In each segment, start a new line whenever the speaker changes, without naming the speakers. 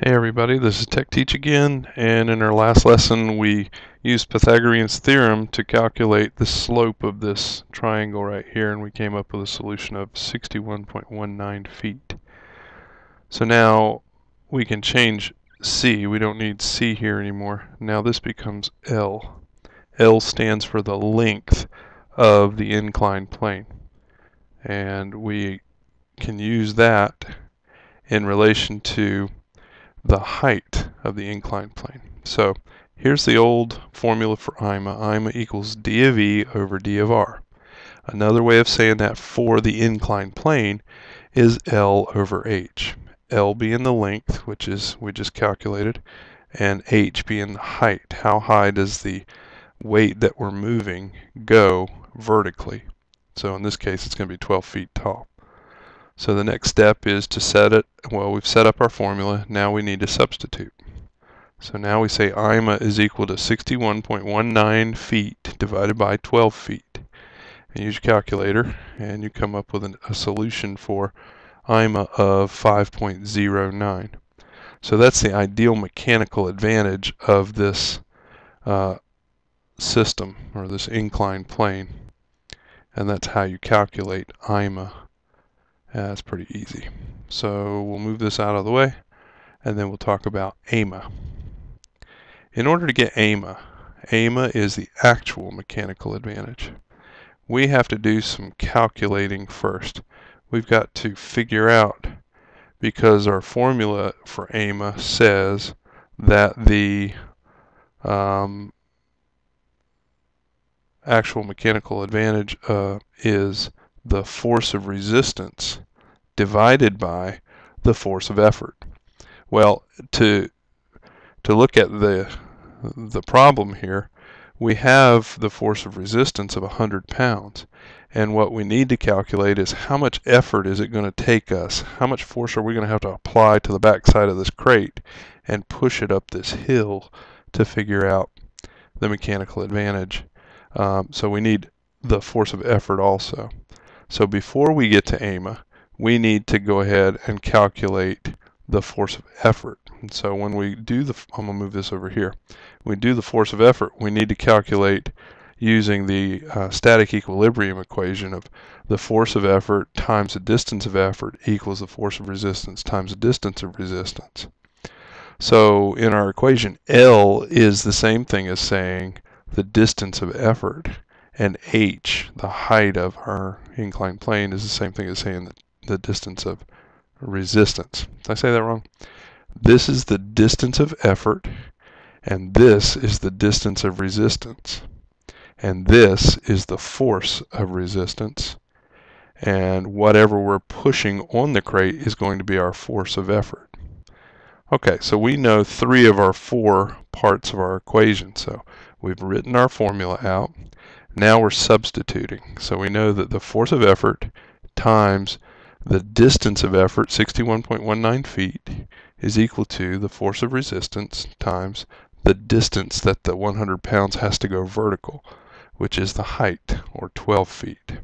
Hey everybody, this is Tech Teach again, and in our last lesson we used Pythagoreans Theorem to calculate the slope of this triangle right here, and we came up with a solution of 61.19 feet. So now we can change C. We don't need C here anymore. Now this becomes L. L stands for the length of the inclined plane, and we can use that in relation to the height of the inclined plane. So here's the old formula for IMA. IMA equals d of E over d of R. Another way of saying that for the inclined plane is L over H. L being the length, which is we just calculated, and H being the height. How high does the weight that we're moving go vertically? So in this case it's going to be 12 feet tall. So the next step is to set it, well, we've set up our formula, now we need to substitute. So now we say IMA is equal to 61.19 feet divided by 12 feet. And use your calculator and you come up with a solution for IMA of 5.09. So that's the ideal mechanical advantage of this system, or this inclined plane. And that's how you calculate IMA. That's pretty easy. So we'll move this out of the way, and then we'll talk about AMA. In order to get AMA, AMA is the actual mechanical advantage. We have to do some calculating first. We've got to figure out, because our formula for AMA says that the actual mechanical advantage is the force of resistance divided by the force of effort. Well, to look at the problem here, we have the force of resistance of 100 pounds, and what we need to calculate is how much effort is it going to take us, how much force are we going to have to apply to the back side of this crate and push it up this hill to figure out the mechanical advantage. So we need the force of effort also. So before we get to AMA, we need to go ahead and calculate the force of effort. And so when we do I'm going to move this over here. When we do the force of effort, we need to calculate using the static equilibrium equation of the force of effort times the distance of effort equals the force of resistance times the distance of resistance. So in our equation, L is the same thing as saying the distance of effort, and H, the height of our inclined plane, is the same thing as saying the distance of resistance. Did I say that wrong? This is the distance of effort, and this is the distance of resistance. And this is the force of resistance. And whatever we're pushing on the crate is going to be our force of effort. Okay, so we know 3 of our 4 parts of our equation. So we've written our formula out. Now we're substituting. So we know that the force of effort times the distance of effort, 61.19 feet, is equal to the force of resistance times the distance that the 100 pounds has to go vertical, which is the height, or 12 feet.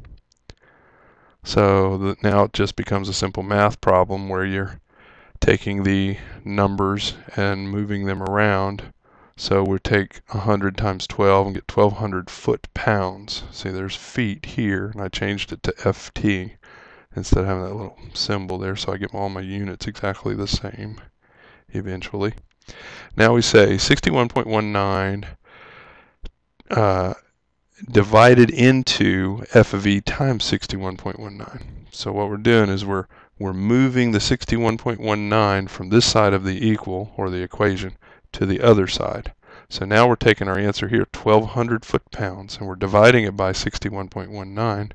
So now it just becomes a simple math problem where you're taking the numbers and moving them around. So we take 100 times 12 and get 1,200 foot-pounds. See, there's feet here, and I changed it to FT instead of having that little symbol there, so I get all my units exactly the same eventually. Now we say 61.19 divided into f of e times 61.19. So what we're doing is we're moving the 61.19 from this side of the equal, or the equation, to the other side. So now we're taking our answer here, 1,200 foot-pounds, and we're dividing it by 61.19,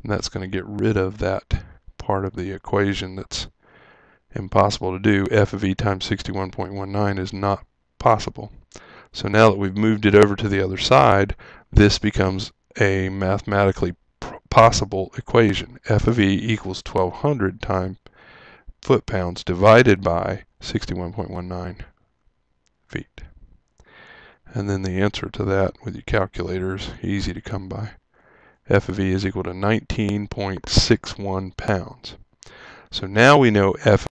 and that's going to get rid of that part of the equation that's impossible to do. F of e times 61.19 is not possible. So now that we've moved it over to the other side, this becomes a mathematically possible equation. F of e equals 1,200 times foot-pounds divided by 61.19 feet. And then the answer to that with your calculator is easy to come by. F of e is equal to 19.61 pounds. So now we know F